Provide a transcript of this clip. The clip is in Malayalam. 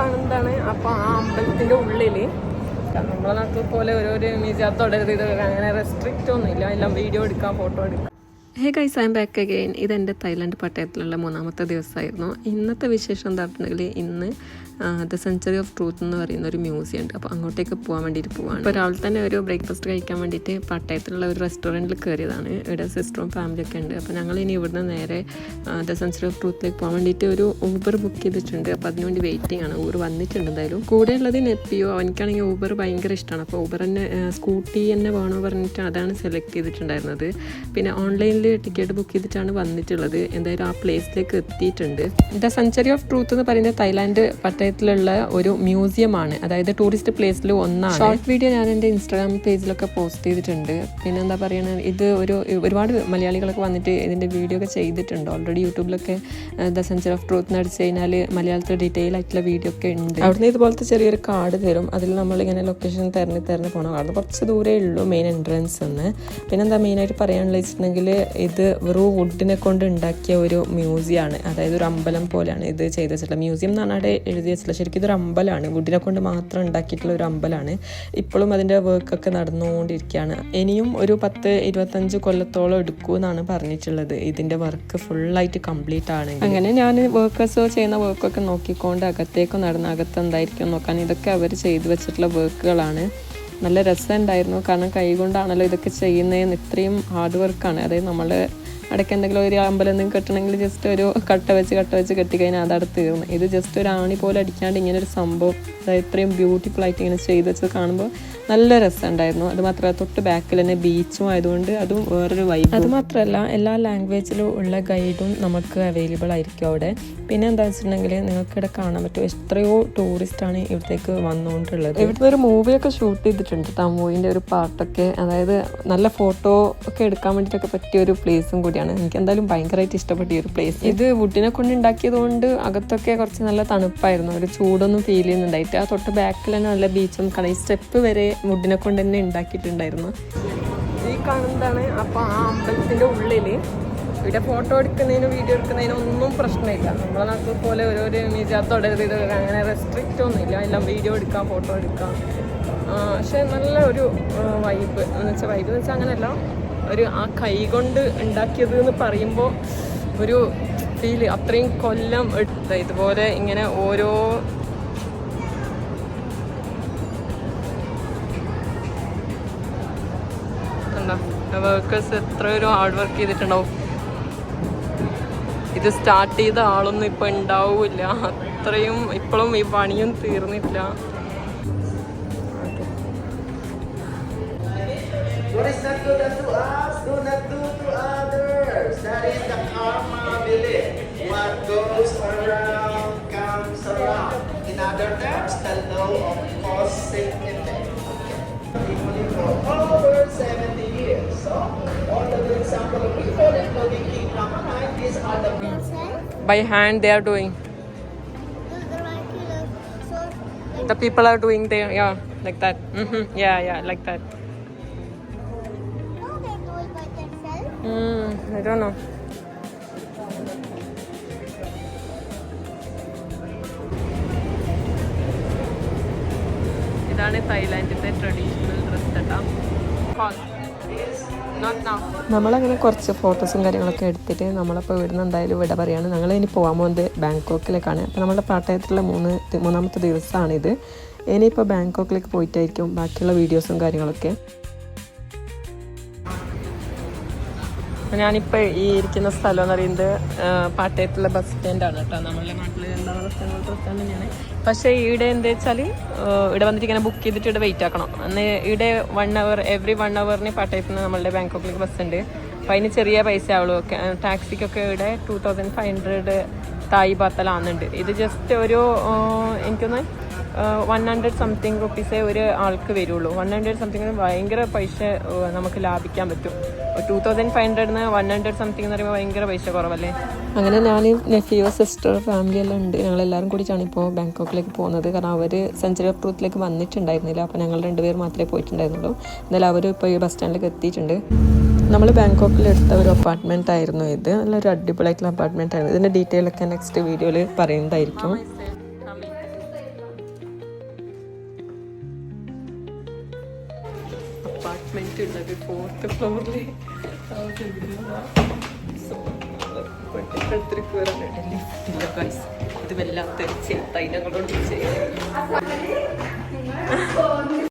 കാണുന്നതാണ്. അപ്പോൾ ആ അമ്പലത്തിൻ്റെ ഉള്ളിൽ നമ്മളെ നാട്ടിൽ പോലെ ഓരോരോ മ്യൂസിയം തുടരുത് ഇത് അങ്ങനെ റെസ്ട്രിക്റ്റ് ഒന്നുമില്ല, എല്ലാം വീഡിയോ എടുക്കാം, ഫോട്ടോ എടുക്കാം. Hey guys, I M back again. ഇതെൻ്റെ തായ്ലാൻഡ് പട്ടയത്തിലുള്ള 3ാമത്തെ ദിവസമായിരുന്നു. ഇന്നത്തെ വിശേഷം എന്താ പറഞ്ഞിട്ടുണ്ടെങ്കിൽ, ഇന്ന് ദ സെഞ്ചുറി ഓഫ് ട്രൂത്ത് എന്ന് പറയുന്ന ഒരു മ്യൂസിയം ഉണ്ട്. അപ്പോൾ അങ്ങോട്ടേക്ക് പോകാൻ വേണ്ടിയിട്ട് പോവാണ്. ഇപ്പോൾ രാവിലെ തന്നെ ഒരു ബ്രേക്ക്ഫാസ്റ്റ് കഴിക്കാൻ വേണ്ടിയിട്ട് പട്ടയത്തിലുള്ള ഒരു റെസ്റ്റോറൻറ്റിൽ കയറിയതാണ്. ഇവിടെ സിസ്റ്ററും ഫാമിലിയൊക്കെ ഉണ്ട്. അപ്പോൾ ഞങ്ങൾ ഇനി ഇവിടുന്ന് നേരെ ദ സെഞ്ചുറി ഓഫ് ട്രൂത്തിലേക്ക് പോകാൻ വേണ്ടിയിട്ട് ഒരു ഊബർ ബുക്ക് ചെയ്തിട്ടുണ്ട്. അപ്പോൾ അതിനുവേണ്ടി വെയിറ്റിംഗ് ആണ്. ഊബർ വന്നിട്ടുണ്ട് എന്തായാലും. കൂടെ ഉള്ളത് നെപ്പിയോ, അവനിക്കാണെങ്കിൽ ഊബർ ഭയങ്കര ഇഷ്ടമാണ്. അപ്പോൾ ഊബർ തന്നെ സ്കൂട്ടി തന്നെ വേണോ പറഞ്ഞിട്ട് അതാണ് സെലക്ട് ചെയ്തിട്ടുണ്ടായിരുന്നത്. പിന്നെ ഓൺലൈനിൽ ടിക്കറ്റ് ബുക്ക് ചെയ്തിട്ടാണ് വന്നിട്ടുള്ളത്. എന്തായാലും ആ പ്ലേസിലേക്ക് എത്തിയിട്ടുണ്ട്. ദ സെഞ്ചുറി ഓഫ് ട്രൂത്ത് എന്ന് പറയുന്നത് തായ്ലാൻഡ് പട്ടയത്തിലുള്ള ഒരു മ്യൂസിയമാണ്, അതായത് ടൂറിസ്റ്റ് പ്ലേസിൽ ഒന്നാണ്. ഷോർട്ട് വീഡിയോ ഞാൻ എൻ്റെ ഇൻസ്റ്റാഗ്രാം പേജിലൊക്കെ പോസ്റ്റ് ചെയ്തിട്ടുണ്ട്. പിന്നെ എന്താ പറയുക, ഇത് ഒരുപാട് മലയാളികളൊക്കെ വന്നിട്ട് ഇതിൻ്റെ വീഡിയോ ഒക്കെ ചെയ്തിട്ടുണ്ട് ഓൾറെഡി. യൂട്യൂബിലൊക്കെ ദ സെഞ്ചുറി ഓഫ് ട്രൂത്ത് എന്ന് അടിച്ച് കഴിഞ്ഞാൽ മലയാളത്തിൽ ഡീറ്റെയിൽ ആയിട്ടുള്ള വീഡിയോ ഒക്കെ ഉണ്ട്. അവിടുന്ന് ഇതുപോലത്തെ ചെറിയൊരു കാർഡ് തരും. അതിൽ നമ്മളിങ്ങനെ ലൊക്കേഷൻ തിരഞ്ഞ് പോകണം. അവിടെ കുറച്ച് ദൂരേ ഉള്ളൂ മെയിൻ എൻട്രൻസ് എന്ന്. പിന്നെ എന്താ മെയിനായിട്ട് പറയാനുള്ള വെച്ചിട്ടുണ്ടെങ്കിൽ, ഇത് വെറും വുഡിനെ കൊണ്ട് ഉണ്ടാക്കിയ ഒരു മ്യൂസിയമാണ്. അതായത് ഒരു അമ്പലം പോലെയാണ് ഇത് ചെയ്ത് വെച്ചിട്ടുള്ള. മ്യൂസിയം എന്ന് പറഞ്ഞാൽ എഴുതി വെച്ചിട്ടുള്ള, ശരിക്കും ഇതൊരു അമ്പലമാണ്. വുഡിനെ കൊണ്ട് മാത്രം ഉണ്ടാക്കിയിട്ടുള്ള ഒരു അമ്പലമാണ്. ഇപ്പോഴും അതിൻ്റെ വർക്കൊക്കെ നടന്നുകൊണ്ടിരിക്കുകയാണ്. ഇനിയും ഒരു 10-25 കൊല്ലത്തോളം എടുക്കുമെന്നാണ് പറഞ്ഞിട്ടുള്ളത് ഇതിൻ്റെ വർക്ക് ഫുള്ളായിട്ട് കംപ്ലീറ്റ് ആണ്. അങ്ങനെ ഞാൻ വർക്കേഴ്സ് ചെയ്യുന്ന വർക്കൊക്കെ നോക്കിക്കൊണ്ട് അകത്തേക്ക് നടന്ന് അകത്ത് എന്തായിരിക്കും നോക്കാൻ. ഇതൊക്കെ അവർ ചെയ്ത് വെച്ചിട്ടുള്ള വർക്കുകളാണ്. നല്ല രസമുണ്ടായിരുന്നു, കാരണം കൈ കൊണ്ടാണല്ലോ ഇതൊക്കെ ചെയ്യുന്നതെന്ന്. ഇത്രയും ഹാർഡ് വർക്കാണ്. അതായത് നമ്മൾ ഇടയ്ക്ക് എന്തെങ്കിലും ഒരു അമ്പലം എന്തെങ്കിലും കെട്ടണമെങ്കിൽ ജസ്റ്റ് ഒരു കട്ട വെച്ച് കെട്ടിക്കഴിഞ്ഞാൽ അതവിടെ തീർന്നു. ഇത് ജസ്റ്റ് ഒരു ആണി പോലെ അടിക്കാണ്ട് ഇങ്ങനെ ഒരു സംഭവം, അതായത് ഇത്രയും ബ്യൂട്ടിഫുൾ ആയിട്ട് ഇങ്ങനെ ചെയ്ത് വെച്ചത് കാണുമ്പോൾ നല്ല രസമുണ്ടായിരുന്നു. അത് മാത്രമല്ല തൊട്ട് ബാക്കിൽ തന്നെ ബീച്ചും ആയതുകൊണ്ട് അതും വേറൊരു വൈബ്. അത് മാത്രമല്ല എല്ലാ ലാംഗ്വേജിലും ഉള്ള ഗൈഡും നമുക്ക് അവൈലബിൾ ആയിരിക്കും അവിടെ. പിന്നെ എന്താ വെച്ചിട്ടുണ്ടെങ്കിൽ, നിങ്ങൾക്ക് ഇവിടെ കാണാൻ പറ്റും എത്രയോ ടൂറിസ്റ്റാണ് ഇവിടത്തേക്ക് വന്നുകൊണ്ടുള്ളത്. ഇവിടുത്തെ ഒരു മൂവിയൊക്കെ ഷൂട്ട് ചെയ്തിട്ടുണ്ട്, തമൂവിൻ്റെ ഒരു പാട്ടൊക്കെ. അതായത് നല്ല ഫോട്ടോ ഒക്കെ എടുക്കാൻ വേണ്ടിയിട്ടൊക്കെ പറ്റിയ ഒരു പ്ലേസും കൂടിയാണ്. എനിക്ക് എന്തായാലും ഭയങ്കരമായിട്ട് ഇഷ്ടപ്പെട്ട ഈ ഒരു പ്ലേസ്. ഇത് വുഡിനെ കൊണ്ട് ഉണ്ടാക്കിയത് കൊണ്ട് അകത്തൊക്കെ കുറച്ച് നല്ല തണുപ്പായിരുന്നു, ഒരു ചൂടൊന്നും ഫീൽ ചെയ്യുന്നുണ്ടായിട്ട്. ആ തൊട്ട് ബാക്കിൽ തന്നെ നല്ല ബീച്ചും ഈ സ്റ്റെപ്പ് വരെ വുഡിനെ കൊണ്ട് തന്നെ ഉണ്ടാക്കിയിട്ടുണ്ടായിരുന്നു. ഈ കാണുന്നതാണ്. അപ്പോൾ ആ അമ്പലത്തിൻ്റെ ഉള്ളിൽ ഇവിടെ ഫോട്ടോ എടുക്കുന്നതിനും വീഡിയോ എടുക്കുന്നതിനും ഒന്നും പ്രശ്നമില്ല. നമ്മളെ നാട്ടിൽ പോലെ ഓരോരോ മ്യൂസിയം തുടരുത് ഇത് അങ്ങനെ റെസ്ട്രിക്റ്റ് ഒന്നുമില്ല, എല്ലാം വീഡിയോ എടുക്കാം, ഫോട്ടോ എടുക്കാം. പക്ഷെ നല്ല ഒരു വൈബ് എന്ന് വെച്ചാൽ അങ്ങനെയല്ല, ഒരു ആ കൈ കൊണ്ട് ഉണ്ടാക്കിയത് എന്ന് പറയുമ്പോൾ ഒരു ഫീല്. അത്രയും കൊല്ലം എടുത്ത ഇതുപോലെ ഇങ്ങനെ ഓരോ വർക്കേഴ്സ് എത്രയോ ഹാർഡ് വർക്ക് ചെയ്തിട്ടുണ്ടാവും. ഇത് സ്റ്റാർട്ട് ചെയ്ത ആളൊന്നും ഇപ്പം ഉണ്ടാവില്ല, അത്രയും ഇപ്പോഴും ഈ പണിയും തീർന്നിട്ടില്ല. What is not good unto us, do not do to others. That is the karma belief. What goes around comes around. In other terms, the law of cause and effect. For over 70 years. So, all the good example of people, including King Ramanai, these are the By hand they are doing. The people are doing there, yeah, like that. Yeah, like that. I don't know. ഇതാണ് തായ്ലാൻഡിന്റെ ട്രഡീഷണൽ ഡ്രസ് കേട്ടോ. നമ്മളങ്ങനെ കുറച്ച് ഫോട്ടോസും കാര്യങ്ങളൊക്കെ എടുത്തിട്ട് നമ്മളപ്പോൾ ഇവിടുന്ന് എന്തായാലും വിട പറയാണ്. ഞങ്ങൾ ഇനി പോകാൻ പോകുന്നത് ബാങ്കോക്കിലേക്കാണ്. അപ്പോൾ നമ്മുടെ പാട്ടയത്തിലുള്ള 3ാമത്തെ ദിവസമാണിത്. ഇനിയിപ്പോൾ ബാങ്കോക്കിലേക്ക് പോയിട്ടായിരിക്കും ബാക്കിയുള്ള വീഡിയോസും കാര്യങ്ങളൊക്കെ. ഞാനിപ്പോൾ ഈ ഇരിക്കുന്ന സ്ഥലം എന്ന് പറയുന്നത് പാട്ടയത്തുള്ള ബസ് സ്റ്റാൻഡാണ് കേട്ടോ. നമ്മളുടെ നാട്ടിൽ എന്താണ് ബസ് സ്റ്റാൻഡ് തന്നെയാണ്. പക്ഷേ ഇവിടെ എന്താ വെച്ചാൽ, ഇവിടെ വന്നിട്ട് ഇങ്ങനെ ബുക്ക് ചെയ്തിട്ട് ഇവിടെ വെയിറ്റ് ആക്കണം. അന്ന് ഇവിടെ 1 hour എവറി 1 hourന് പാട്ടയത്തിൽ നിന്ന് നമ്മളുടെ ബാങ്കോക്കിലേക്ക് ബസ് ഉണ്ട്. അപ്പോൾ അതിന് ചെറിയ പൈസ ആവുള്ളൂ. ടാക്സിക്കൊക്കെ ഇവിടെ 2500 തായ് ബാത്തലാകുന്നുണ്ട്. ഇത് ജസ്റ്റ് ഒരു എനിക്കൊന്ന് 100 സംതിങ് റുപ്പീസേ ഒരു ആൾക്ക് വരുള്ളൂ. 100 സംതിങ്ങിന് ഭയങ്കര പൈസ നമുക്ക് ലാഭിക്കാൻ പറ്റും. 2500 100 സംതിങ് എന്ന് പറയുമ്പോൾ ഭയങ്കര പൈസ കുറവല്ലേ. അങ്ങനെ ഞാൻ നെഫിയോ സിസ്റ്റർ ഫാമിലി എല്ലാം ഉണ്ട്. ഞങ്ങളെല്ലാവരും കൂടിയിട്ടാണ് ഇപ്പോൾ ബാങ്കോക്കിലേക്ക് പോകുന്നത്. കാരണം അവർ സെഞ്ചുറി ഓഫ് ട്രൂത്തിലേക്ക് വന്നിട്ടുണ്ടായിരുന്നില്ല. അപ്പോൾ ഞങ്ങൾ 2 പേർ മാത്രമേ പോയിട്ടുണ്ടായിരുന്നുള്ളൂ. എന്നാലും അവർ ഇപ്പോൾ ഈ ബസ് സ്റ്റാൻഡിലേക്ക് എത്തിയിട്ടുണ്ട്. നമ്മൾ ബാങ്കോക്കിൽ എടുത്ത ഒരു അപ്പാർട്ട്മെൻറ്റ് ആയിരുന്നു ഇത്. നല്ലൊരു അടിപൊളിയായിട്ടുള്ള അപ്പാർട്ട്മെൻറ്റ് ആയിരുന്നു. ഇതിൻ്റെ ഡീറ്റെയിൽ ഒക്കെ നെക്സ്റ്റ് വീഡിയോയിൽ പറയുന്നതായിരിക്കും. അപ്പാർട്ട്മെന്റ് ഉള്ളത് 4th ഫ്ലോറിൽ. ഇത് വല്ലാത്തൊരു ചെയ്ത ഞങ്ങളോട് ചെയ്യും.